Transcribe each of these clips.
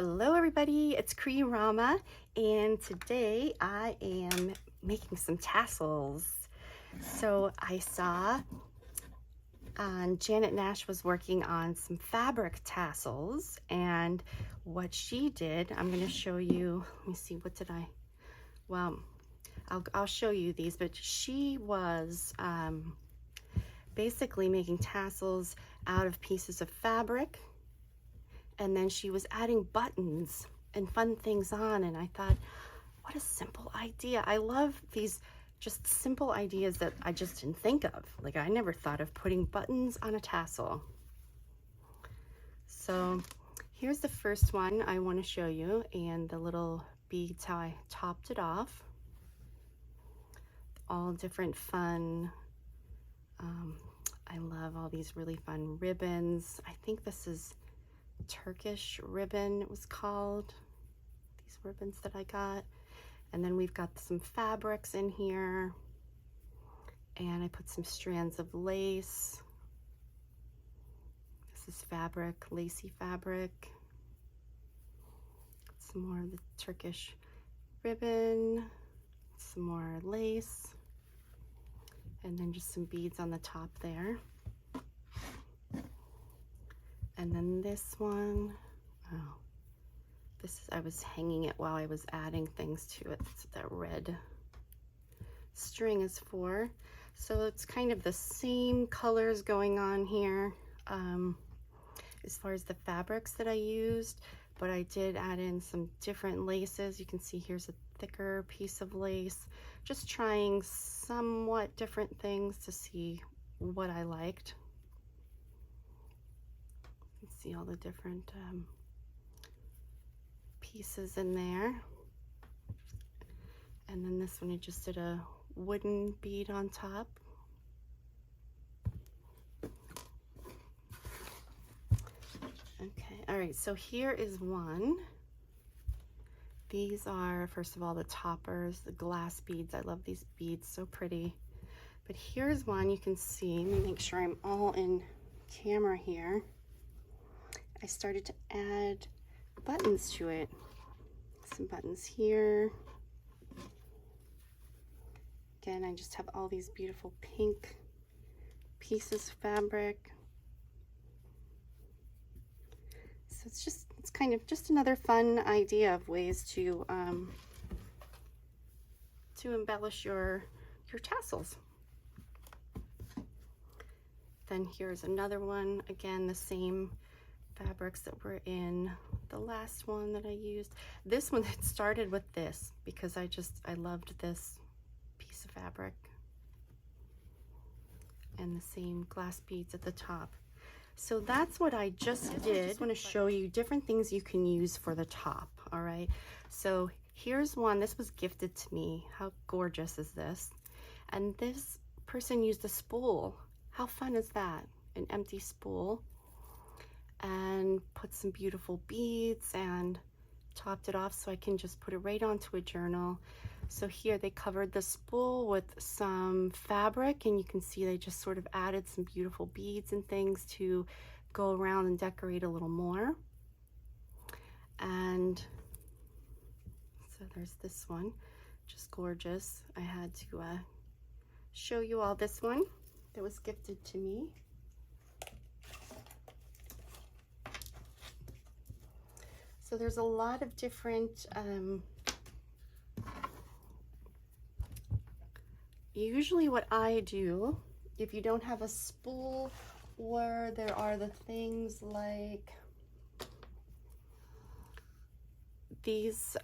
Hello everybody, it's Rama, and today I am making some tassels. So I saw Janet Nash was working on some fabric tassels, and what she did, I'm going to show you. Let me see, what did I, well, I'll show you these, but she was basically making tassels out of pieces of fabric, and then she was adding buttons and fun things on, and I thought, what a simple idea. I love these just simple ideas that I just didn't think of. Like, I never thought of putting buttons on a tassel. So here's the first one I want to show you, and the little beads, how I topped it off. All different fun, I love all these really fun ribbons. I think this is Turkish ribbon, it was called, these ribbons that I got. And then we've got some fabrics in here, and I put some strands of lace. This is fabric, lacy fabric. Some more of the Turkish ribbon, some more lace, and then just some beads on the top there. And then this one, oh, this is, I was hanging it while I was adding things to it. That's what that red string is for. So it's kind of the same colors going on here as far as the fabrics that I used, but I did add in some different laces. You can see here's a thicker piece of lace, just trying somewhat different things to see what I liked. You can see all the different pieces in there. And then this one, I just did a wooden bead on top. Okay, all right, so here is one. These are, first of all, the toppers, the glass beads. I love these beads, so pretty. But here's one you can see. Let me make sure I'm all in camera here. I started to add buttons to it. Some buttons here. Again, I just have all these beautiful pink pieces of fabric. So it's kind of just another fun idea of ways to embellish your tassels. Then here's another one, again, the same fabrics that were in the last one that I used. This one, it started with this because I loved this piece of fabric, and the same glass beads at the top. So that's what I just did. I just want to show you different things you can use for the top. All right, so here's one. This was gifted to me. How gorgeous is this? And this person used a spool. How fun is that? An empty spool, and put some beautiful beads and topped it off so I can just put it right onto a journal. So here they covered the spool with some fabric, and you can see they just sort of added some beautiful beads and things to go around and decorate a little more. And so there's this one, just gorgeous. I had to show you all this one that was gifted to me. So there's a lot of different, usually what I do, if you don't have a spool, or there are the things like these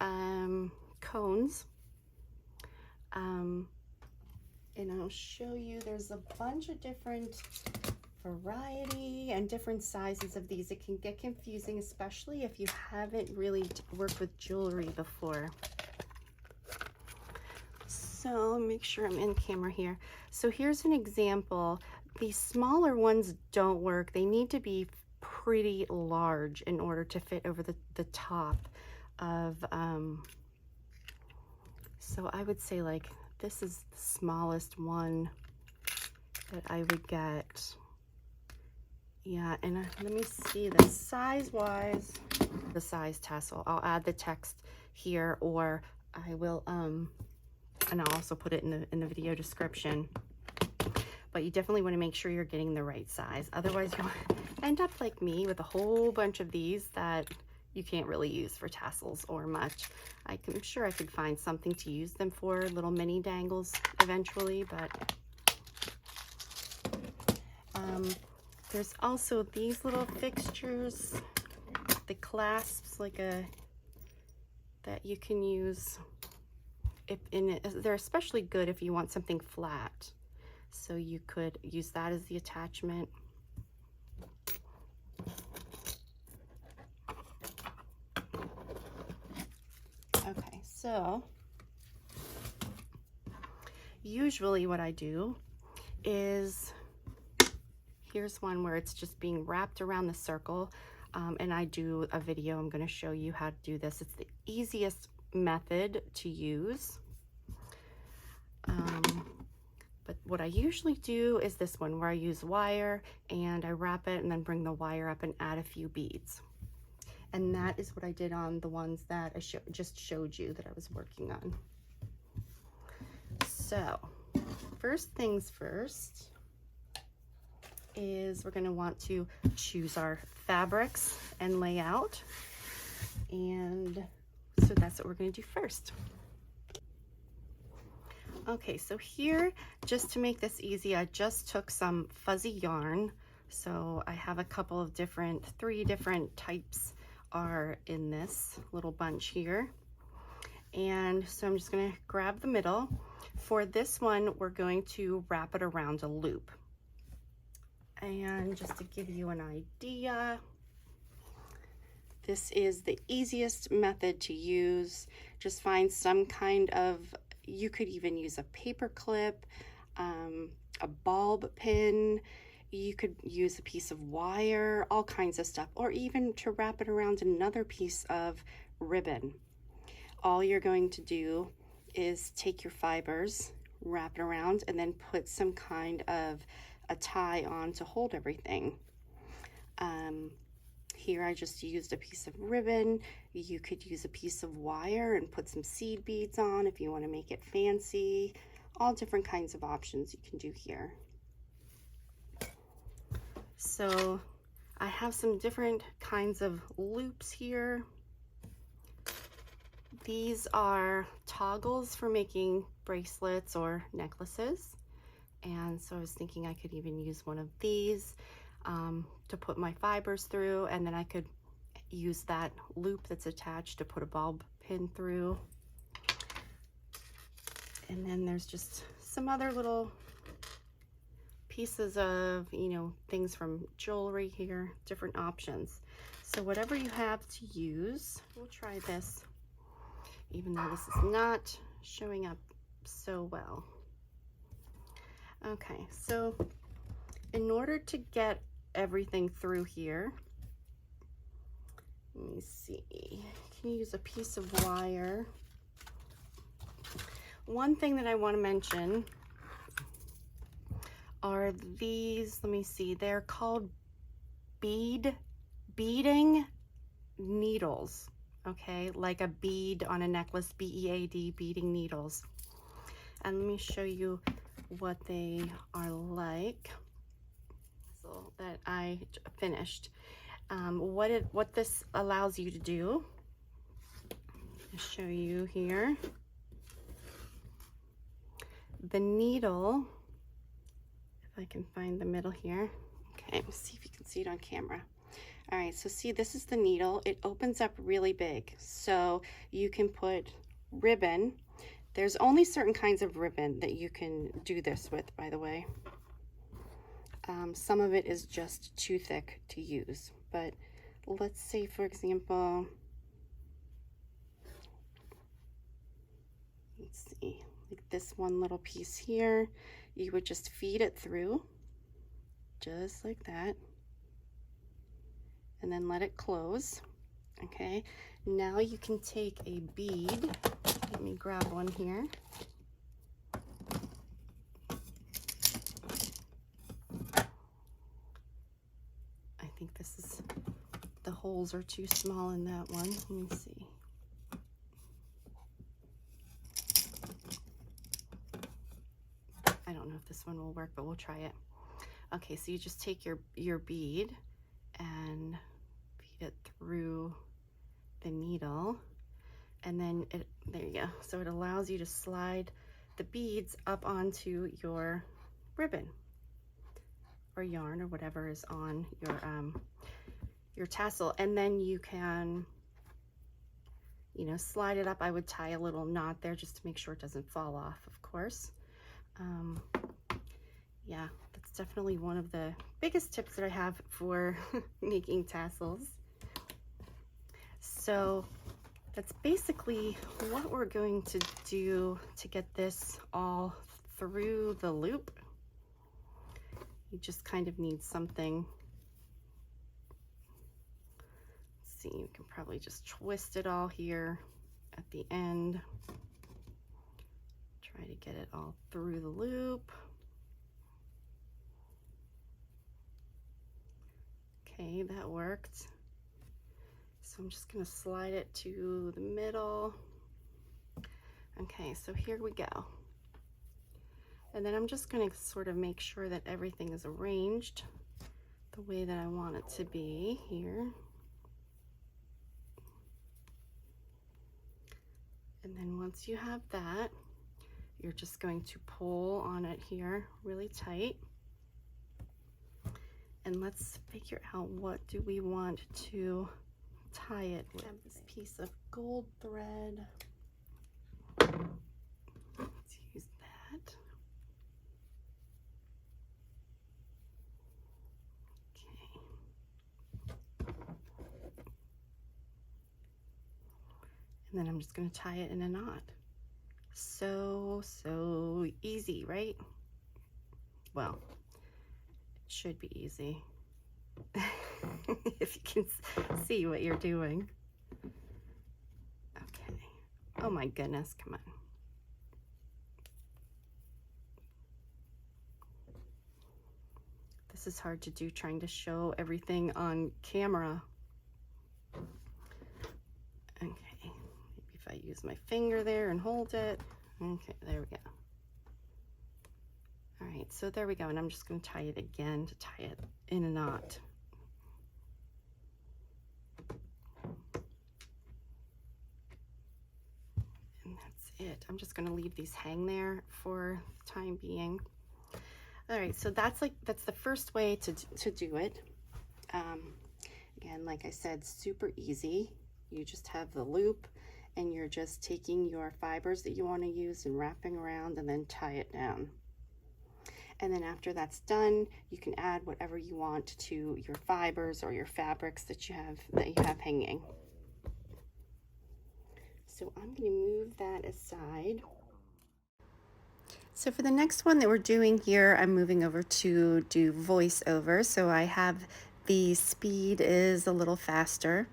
cones, and I'll show you, there's a bunch of different variety and different sizes of these. It can get confusing, especially if you haven't really worked with jewelry before. So make sure I'm in camera here. So here's an example. These smaller ones don't work. They need to be pretty large in order to fit over the top of, so I would say like this is the smallest one that I would get Yeah, and let me see the size-wise, the size tassel. I'll add the text here, or I will, and I'll also put it in the video description. But you definitely want to make sure you're getting the right size. Otherwise, you'll end up like me with a whole bunch of these that you can't really use for tassels or much. I'm sure I could find something to use them for, little mini dangles eventually, but there's also these little fixtures, the clasps, that you can use. They're especially good if you want something flat. So you could use that as the attachment. Okay, so usually what I do is, here's one where it's just being wrapped around the circle, and I do a video. I'm going to show you how to do this. It's the easiest method to use. But what I usually do is this one where I use wire and I wrap it and then bring the wire up and add a few beads. And that is what I did on the ones that I just showed you that I was working on. So first things first is we're going to want to choose our fabrics and layout. And so that's what we're going to do first. Okay, so here, just to make this easy, I just took some fuzzy yarn. So I have a couple of three different types are in this little bunch here. And so I'm just gonna grab the middle. For this one, we're going to wrap it around a loop. And just to give you an idea, this is the easiest method to use. Just find some kind of, you could even use a paper clip, a bulb pin, you could use a piece of wire, all kinds of stuff, or even to wrap it around another piece of ribbon. All you're going to do is take your fibers, wrap it around, and then put some kind of a tie on to hold everything. Here I just used a piece of ribbon. You could use a piece of wire and put some seed beads on if you want to make it fancy. All different kinds of options you can do here. So I have some different kinds of loops here. These are toggles for making bracelets or necklaces. And so I was thinking I could even use one of these to put my fibers through, and then I could use that loop that's attached to put a bulb pin through. And then there's just some other little pieces of, things from jewelry here, different options. So whatever you have to use, we'll try this, even though this is not showing up so well. Okay, so in order to get everything through here, let me see, you can use a piece of wire. One thing that I want to mention are these, let me see, they're called beading needles, okay, like a bead on a necklace, B-E-A-D, beading needles. And let me show you what they are like. So that I finished. What this allows you to do, I'll show you here. The needle, if I can find the middle here. Okay, let's see if you can see it on camera. All right, so see, this is the needle. It opens up really big, so you can put ribbon. There's only certain kinds of ribbon that you can do this with, by the way. Some of it is just too thick to use, but let's say, for example, let's see, like this one little piece here, you would just feed it through, just like that, and then let it close. Okay, now you can take a bead. Let me grab one here. holes are too small in that one. Let me see. I don't know if this one will work, but we'll try it. Okay, so you just take your bead and feed it through the needle, and then there you go. So it allows you to slide the beads up onto your ribbon or yarn or whatever is on your tassel, and then you can, you know, slide it up. I would tie a little knot there just to make sure it doesn't fall off, of course. Yeah, that's definitely one of the biggest tips that I have for making tassels. So that's basically what we're going to do to get this all through the loop. You just kind of need something. Let's see, you can probably just twist it all here at the end. Try to get it all through the loop. Okay, that worked. So I'm just gonna slide it to the middle. Okay, so here we go. And then I'm just gonna sort of make sure that everything is arranged the way that I want it to be here. And then once you have that, you're just going to pull on it here really tight. And let's figure out, what do we want to tie it with? This piece of gold thread. Let's use that. Okay. And then I'm just going to tie it in a knot. So easy, right? Well, it should be easy. If you can see what you're doing. Okay. Oh my goodness, come on. This is hard to do, trying to show everything on camera. Okay, maybe if I use my finger there and hold it. Okay, there we go. All right, so there we go, and I'm just going to tie it again to tie it in a knot. And that's it. I'm just going to leave these hang there for the time being. All right, so that's the first way to do it. Again, like I said, super easy. You just have the loop, and you're just taking your fibers that you want to use and wrapping around, and then tie it down. And then after that's done, you can add whatever you want to your fibers or your fabrics that you have hanging. So I'm going to move that aside. So for the next one that we're doing here, I'm moving over to do voiceover. So I have the speed is a little faster.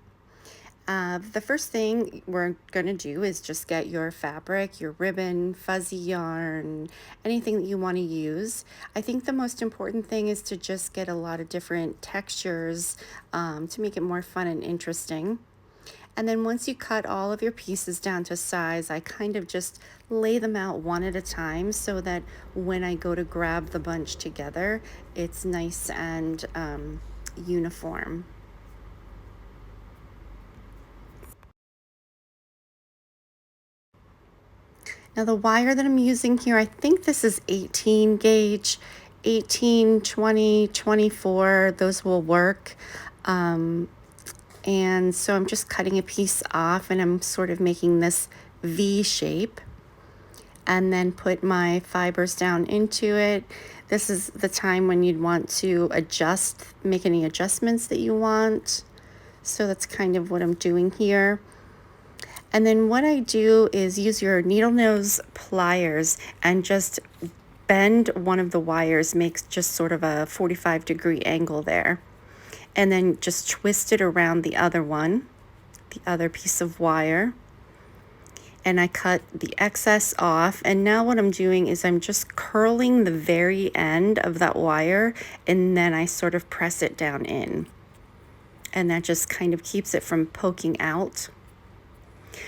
The first thing we're going to do is just get your fabric, your ribbon, fuzzy yarn, anything that you want to use. I think the most important thing is to just get a lot of different textures to make it more fun and interesting. And then once you cut all of your pieces down to size, I kind of just lay them out one at a time so that when I go to grab the bunch together, it's nice and uniform. Now the wire that I'm using here, I think this is 18 gauge, 18, 20, 24, those will work. And so I'm just cutting a piece off, and I'm sort of making this V shape, and then put my fibers down into it. This is the time when you'd want to make any adjustments that you want. So that's kind of what I'm doing here. And then what I do is use your needle nose pliers and just bend one of the wires, makes just sort of a 45-degree angle there. And then just twist it around the other one, the other piece of wire. And I cut the excess off. And now what I'm doing is I'm just curling the very end of that wire, and then I sort of press it down in. and that just kind of keeps it from poking out.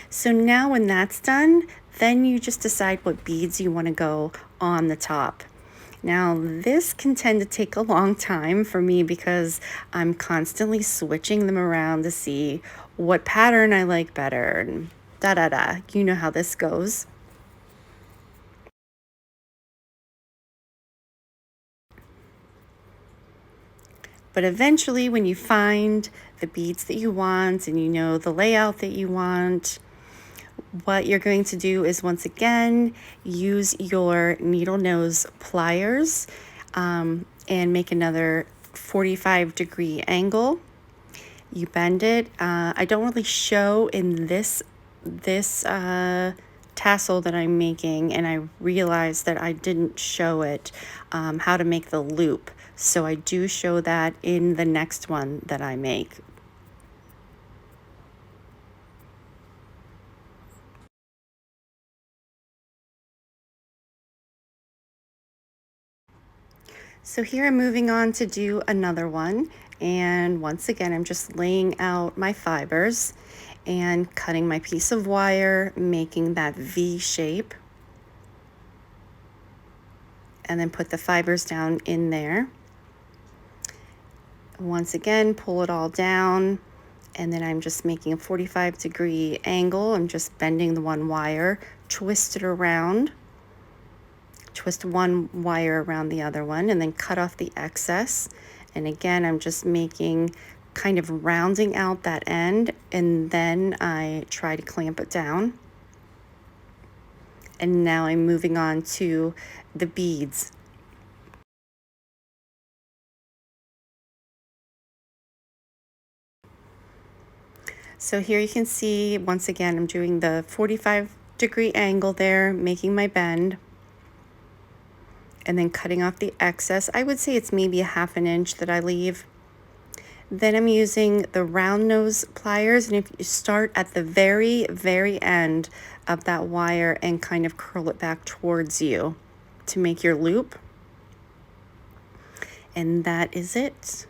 So now when that's done, then you just decide what beads you want to go on the top. Now this can tend to take a long time for me because I'm constantly switching them around to see what pattern I like better, and da-da-da. You know how this goes. But eventually when you find the beads that you want and you know the layout that you want, what you're going to do is once again use your needle nose pliers and make another 45-degree angle. You bend it. I don't really show in this tassel that I'm making, and I realized that I didn't show it how to make the loop, so I do show that in the next one that I make. So here I'm moving on to do another one, and once again I'm just laying out my fibers and cutting my piece of wire, making that V shape, and then put the fibers down in there. Once again, pull it all down, and then I'm just making a 45-degree angle. I'm just bending the one wire, twist it around, twist one wire around the other one, and then cut off the excess. And again, I'm just making, kind of rounding out that end, and then I try to clamp it down. And now I'm moving on to the beads. So here you can see, once again, I'm doing the 45-degree angle there, making my bend, and then cutting off the excess. I would say it's maybe a ½ inch that I leave. Then I'm using the round nose pliers, and if you start at the very, very end of that wire and kind of curl it back towards you to make your loop. And that is it.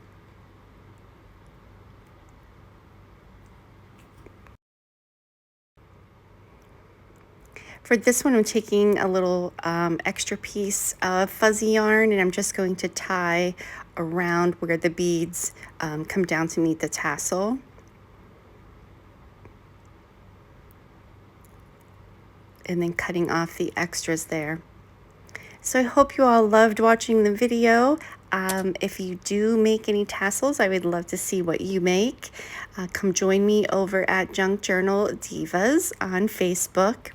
For this one, I'm taking a little extra piece of fuzzy yarn, and I'm just going to tie around where the beads come down to meet the tassel. And then cutting off the extras there. So I hope you all loved watching the video. If you do make any tassels, I would love to see what you make. Come join me over at Junk Journal Divas on Facebook.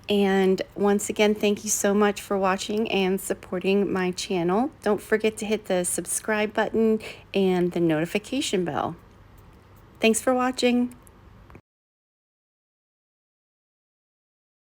And once again, thank you so much for watching and supporting my channel. Don't forget to hit the subscribe button and the notification bell. Thanks for watching.